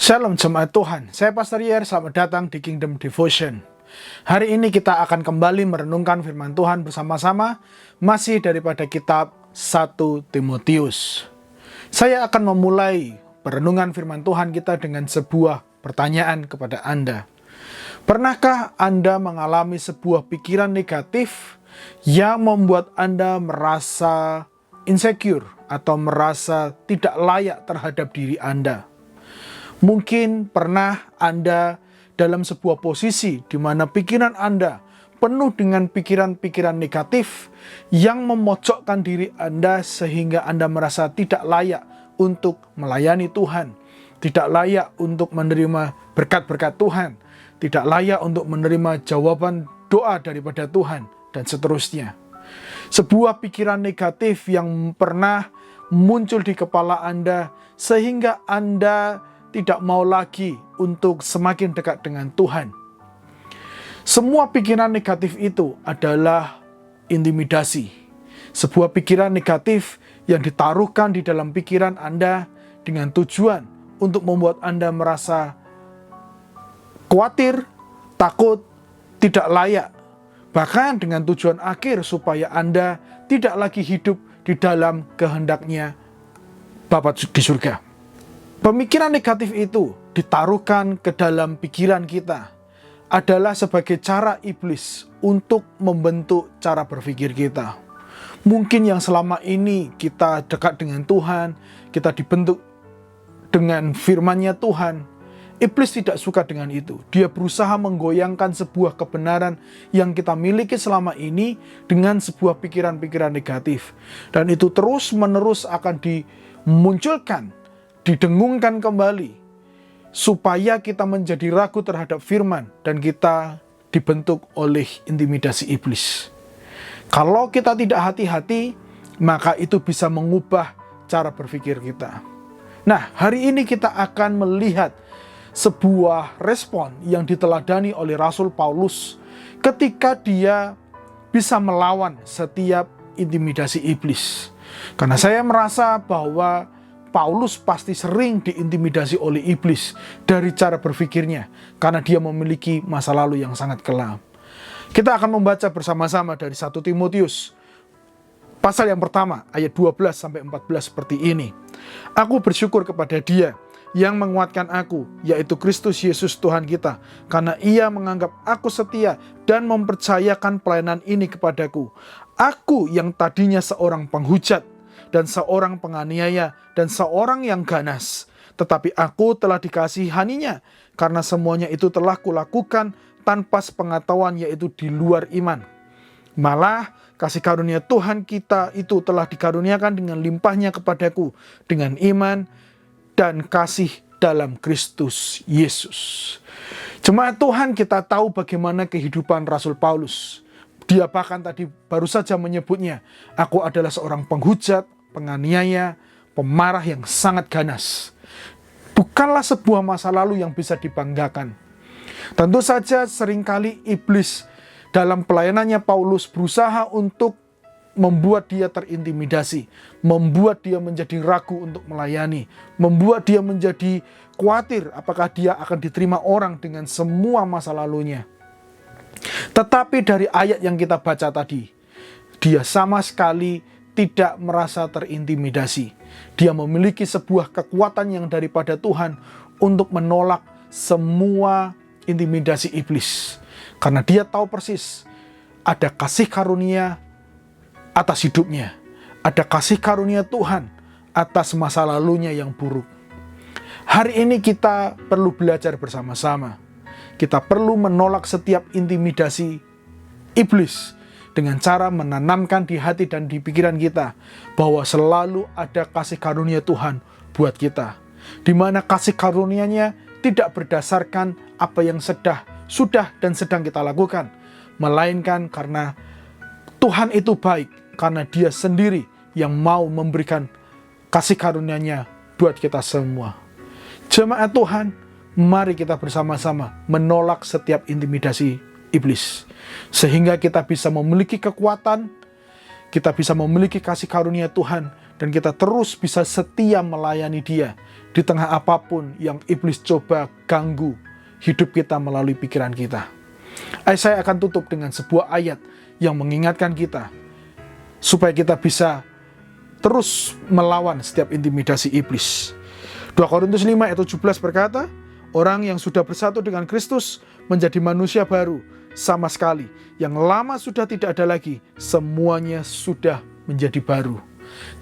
Shalom jemaat Tuhan, saya Pastor Yer, selamat datang di Kingdom Devotion. Hari ini kita akan kembali merenungkan firman Tuhan bersama-sama, masih daripada kitab 1 Timotius. Saya akan memulai perenungan firman Tuhan kita dengan sebuah pertanyaan kepada Anda. Pernahkah Anda mengalami sebuah pikiran negatif yang membuat Anda merasa insecure atau merasa tidak layak terhadap diri Anda? Mungkin pernah Anda dalam sebuah posisi di mana pikiran Anda penuh dengan pikiran-pikiran negatif yang memojokkan diri Anda sehingga Anda merasa tidak layak untuk melayani Tuhan, tidak layak untuk menerima berkat-berkat Tuhan, tidak layak untuk menerima jawaban doa daripada Tuhan, dan seterusnya. Sebuah pikiran negatif yang pernah muncul di kepala Anda sehingga Anda tidak mau lagi untuk semakin dekat dengan Tuhan. Semua pikiran negatif itu adalah intimidasi. Sebuah pikiran negatif yang ditaruhkan di dalam pikiran Anda dengan tujuan untuk membuat Anda merasa khawatir, takut, tidak layak. Bahkan dengan tujuan akhir supaya Anda tidak lagi hidup di dalam kehendaknya Bapa di surga. Pemikiran negatif itu ditaruhkan ke dalam pikiran kita adalah sebagai cara iblis untuk membentuk cara berpikir kita. Mungkin yang selama ini kita dekat dengan Tuhan, kita dibentuk dengan firman-Nya Tuhan, iblis tidak suka dengan itu. Dia berusaha menggoyangkan sebuah kebenaran yang kita miliki selama ini dengan sebuah pikiran-pikiran negatif. Dan itu terus-menerus akan dimunculkan, didengungkan kembali supaya kita menjadi ragu terhadap firman dan kita dibentuk oleh intimidasi iblis. Kalau kita tidak hati-hati, maka itu bisa mengubah cara berpikir kita. Nah, hari ini kita akan melihat sebuah respon yang diteladani oleh Rasul Paulus ketika dia bisa melawan setiap intimidasi iblis. Karena saya merasa bahwa Paulus pasti sering diintimidasi oleh iblis dari cara berpikirnya karena dia memiliki masa lalu yang sangat kelam. Kita akan membaca bersama-sama dari 1 Timotius pasal yang pertama ayat 12-14 seperti ini. Aku bersyukur kepada Dia yang menguatkan aku, yaitu Kristus Yesus Tuhan kita, karena Ia menganggap aku setia dan mempercayakan pelayanan ini kepadaku. Aku yang tadinya seorang penghujat dan seorang penganiaya, dan seorang yang ganas. Tetapi aku telah dikasihaninya, karena semuanya itu telah kulakukan tanpa sepengetahuan, yaitu di luar iman. Malah kasih karunia Tuhan kita itu telah dikaruniakan dengan limpahnya kepadaku, dengan iman dan kasih dalam Kristus Yesus. Jemaat Tuhan, kita tahu bagaimana kehidupan Rasul Paulus. Dia bahkan tadi baru saja menyebutnya, aku adalah seorang penghujat, penganiaya, pemarah yang sangat ganas. Bukanlah sebuah masa lalu yang bisa dibanggakan. Tentu saja seringkali iblis dalam pelayanannya Paulus berusaha untuk membuat dia terintimidasi, membuat dia menjadi ragu untuk melayani, membuat dia menjadi khawatir apakah dia akan diterima orang dengan semua masa lalunya. Tetapi dari ayat yang kita baca tadi, dia sama sekali tidak merasa terintimidasi. Dia memiliki sebuah kekuatan yang daripada Tuhan untuk menolak semua intimidasi iblis. Karena dia tahu persis ada kasih karunia atas hidupnya. Ada kasih karunia Tuhan atas masa lalunya yang buruk. Hari ini kita perlu belajar bersama-sama. Kita perlu menolak setiap intimidasi iblis dengan cara menanamkan di hati dan di pikiran kita bahwa selalu ada kasih karunia Tuhan buat kita. Di mana kasih karunia-Nya tidak berdasarkan apa yang sudah dan sedang kita lakukan, melainkan karena Tuhan itu baik, karena Dia sendiri yang mau memberikan kasih karunia-Nya buat kita semua. Jemaat Tuhan, mari kita bersama-sama menolak setiap intimidasi iblis, sehingga kita bisa memiliki kekuatan, kita bisa memiliki kasih karunia Tuhan, dan kita terus bisa setia melayani Dia di tengah apapun yang iblis coba ganggu hidup kita melalui pikiran kita. Saya akan tutup dengan sebuah ayat yang mengingatkan kita supaya kita bisa terus melawan setiap intimidasi iblis. 2 Korintus 5 ayat 17 berkata, orang yang sudah bersatu dengan Kristus menjadi manusia baru sama sekali. Yang lama sudah tidak ada lagi, semuanya sudah menjadi baru.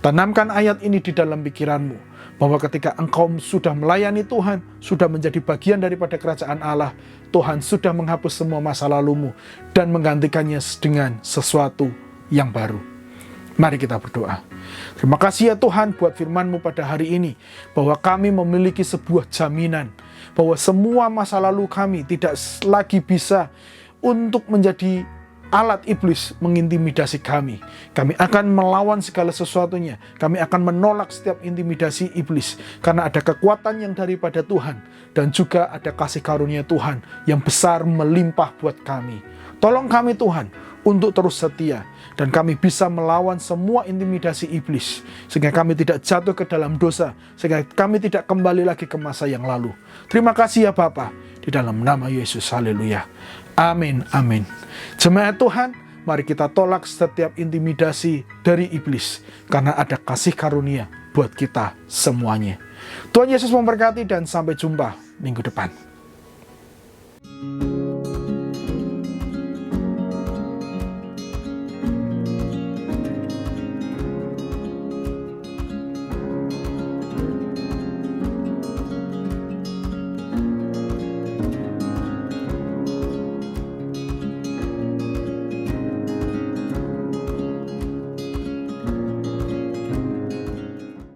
Tanamkan ayat ini di dalam pikiranmu, bahwa ketika engkau sudah melayani Tuhan, sudah menjadi bagian daripada kerajaan Allah, Tuhan sudah menghapus semua masa lalumu dan menggantikannya dengan sesuatu yang baru. Mari kita berdoa. Terima kasih ya Tuhan buat firman-Mu pada hari ini, bahwa kami memiliki sebuah jaminan bahwa semua masa lalu kami tidak lagi bisa untuk menjadi alat iblis mengintimidasi kami. Kami akan melawan segala sesuatunya. Kami akan menolak setiap intimidasi iblis, karena ada kekuatan yang daripada Tuhan, dan juga ada kasih karunia Tuhan yang besar melimpah buat kami. Tolong kami Tuhan untuk terus setia, dan kami bisa melawan semua intimidasi iblis, sehingga kami tidak jatuh ke dalam dosa, sehingga kami tidak kembali lagi ke masa yang lalu. Terima kasih ya Bapa, di dalam nama Yesus, haleluya. Amin, amin. Jemaat Tuhan, mari kita tolak setiap intimidasi dari iblis, karena ada kasih karunia buat kita semuanya. Tuhan Yesus memberkati dan sampai jumpa minggu depan.